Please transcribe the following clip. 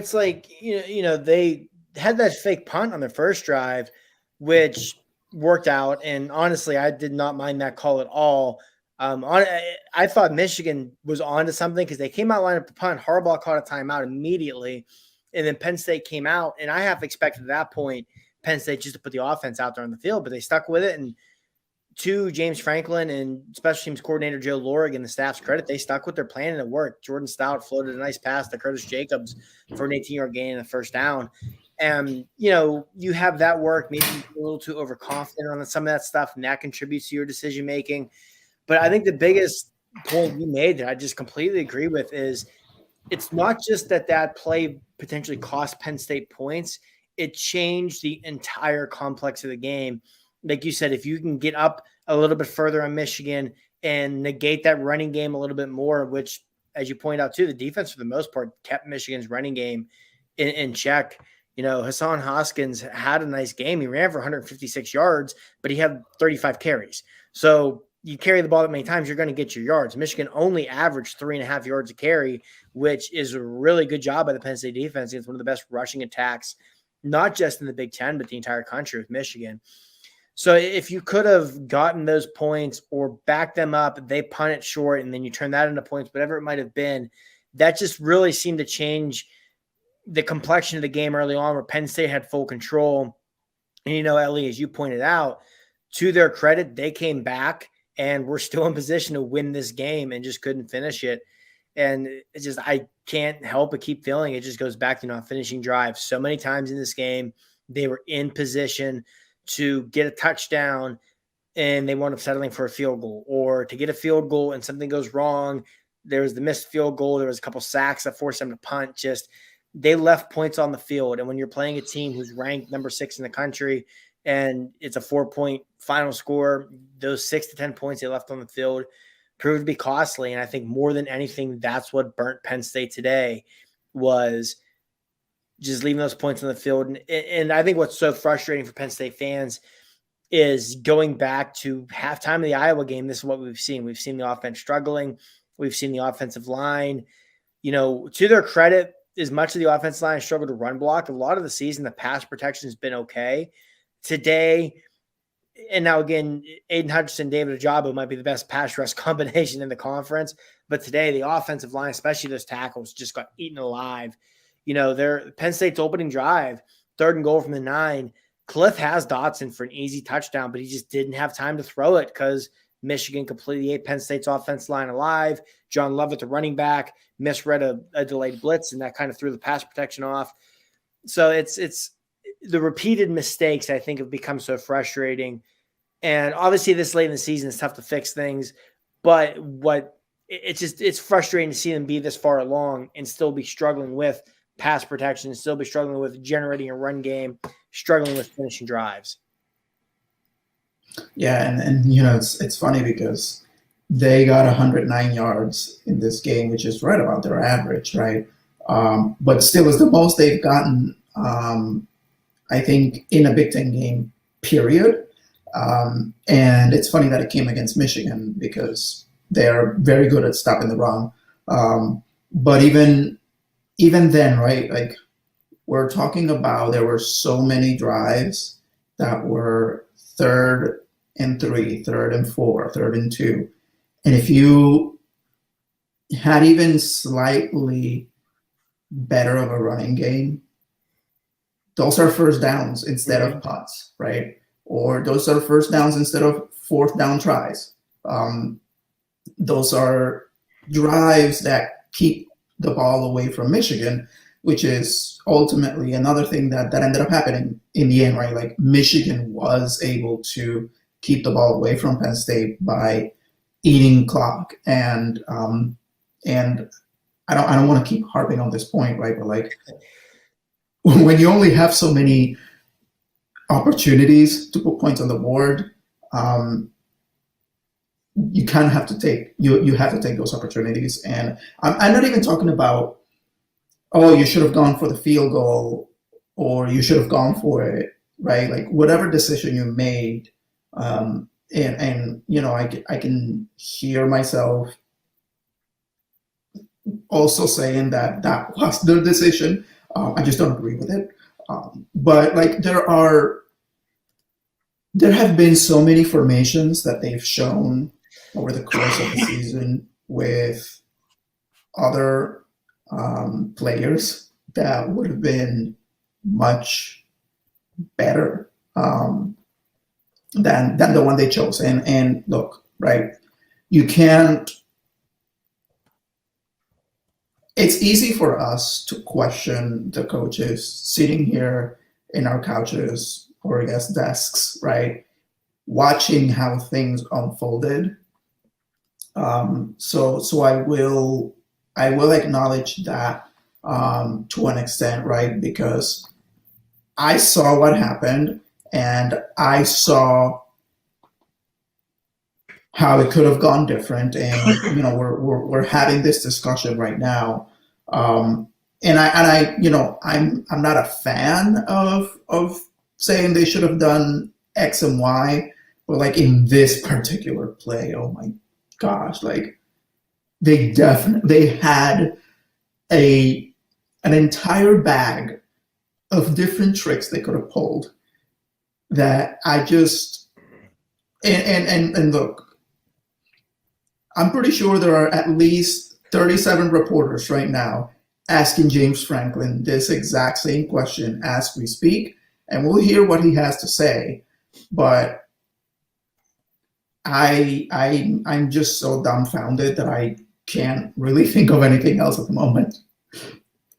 it's like, they had that fake punt on their first drive, which worked out. And honestly, I did not mind that call at all. I thought Michigan was onto something because they came out line up the punt. Harbaugh caught a timeout immediately, and then Penn State came out. And I half expected at that point Penn State just to put the offense out there on the field, but they stuck with it. And to James Franklin and special teams coordinator Joe Lorig and the staff's credit, they stuck with their plan and it worked. Jordan Stout floated a nice pass to Curtis Jacobs for an 18-yard gain and a first down. And, you have that work, maybe a little too overconfident on some of that stuff, and that contributes to your decision making. But I think the biggest point you made that I just completely agree with is it's not just that play potentially cost Penn State points. It changed the entire complex of the game. Like you said, if you can get up a little bit further on Michigan and negate that running game a little bit more, which, as you point out too, the defense for the most part kept Michigan's running game in check. Hassan Hoskins had a nice game. He ran for 156 yards, but he had 35 carries. So you carry the ball that many times, you're going to get your yards. Michigan only averaged 3.5 yards a carry, which is a really good job by the Penn State defense. It's one of the best rushing attacks, not just in the Big Ten, but the entire country with Michigan. So if you could have gotten those points or backed them up, they punt it short, and then you turn that into points, whatever it might have been, that just really seemed to change the complexion of the game early on where Penn State had full control. And, Ellie, as you pointed out, to their credit, they came back and were still in position to win this game and just couldn't finish it. And it's just, I can't help but keep feeling it just goes back to not finishing drives. So many times in this game, they were in position to get a touchdown and they wound up settling for a field goal, or to get a field goal and something goes wrong. There was the missed field goal. There was a couple sacks that forced them to punt. Just they left points on the field. And when you're playing a team who's ranked number 6 in the country and it's a 4-point final score, those 6 to 10 points they left on the field proved to be costly. And I think more than anything, that's what burnt Penn State today, was just leaving those points on the field. And I think what's so frustrating for Penn State fans is going back to halftime of the Iowa game. This is what we've seen. We've seen the offense struggling. We've seen the offensive line, to their credit, as much of the offensive line has struggled to run block. A lot of the season, the pass protection has been okay. Today, and now again, Aiden Hutchinson, David Ojabo might be the best pass rush combination in the conference. But today, the offensive line, especially those tackles, just got eaten alive. Their Penn State's opening drive, 3rd and goal from the 9. Cliff has Dotson for an easy touchdown, but he just didn't have time to throw it because Michigan completely ate Penn State's offense line alive. John Lovett, the running back, misread a delayed blitz, and that kind of threw the pass protection off. So it's the repeated mistakes, I think, have become so frustrating. And obviously this late in the season, it's tough to fix things, but it's frustrating to see them be this far along and still be struggling with pass protection, still be struggling with generating a run game, struggling with finishing drives. Yeah, and it's funny because they got 109 yards in this game, which is right about their average, right? But still is the most they've gotten, I think, in a Big Ten game, period. And it's funny that it came against Michigan because they're very good at stopping the run. But even then, right, like we're talking about, there were so many drives that were 3rd and 3, 3rd and 4, 3rd and 2. And if you had even slightly better of a running game, those are first downs instead of punts, right? Or those are first downs instead of 4th down tries. Those are drives that keep the ball away from Michigan, which is ultimately another thing that ended up happening in the end, right? Like Michigan was able to keep the ball away from Penn State by eating clock. And I don't want to keep harping on this point, right? But like when you only have so many opportunities to put points on the board, you kind of have to take you have to take those opportunities. And I'm not even talking about, oh, you should have gone for the field goal or you should have gone for it, right? Like whatever decision you made, and I can hear myself also saying that was their decision. I just don't agree with it. But like there have been so many formations that they've shown over the course of the season with other players that would have been much better than the one they chose. And look, right, you can't. It's easy for us to question the coaches sitting here in our couches or I guess desks, right, watching how things unfolded. So I will acknowledge that to an extent, right? Because I saw what happened and I saw how it could have gone different, and we're having this discussion right now. And I'm not a fan of saying they should have done X and Y, but like in this particular play, oh my gosh, like they had a an entire bag of different tricks they could have pulled that I just and look, I'm pretty sure there are at least 37 reporters right now asking James Franklin this exact same question as we speak, and we'll hear what he has to say. But I'm just so dumbfounded that I can't really think of anything else at the moment.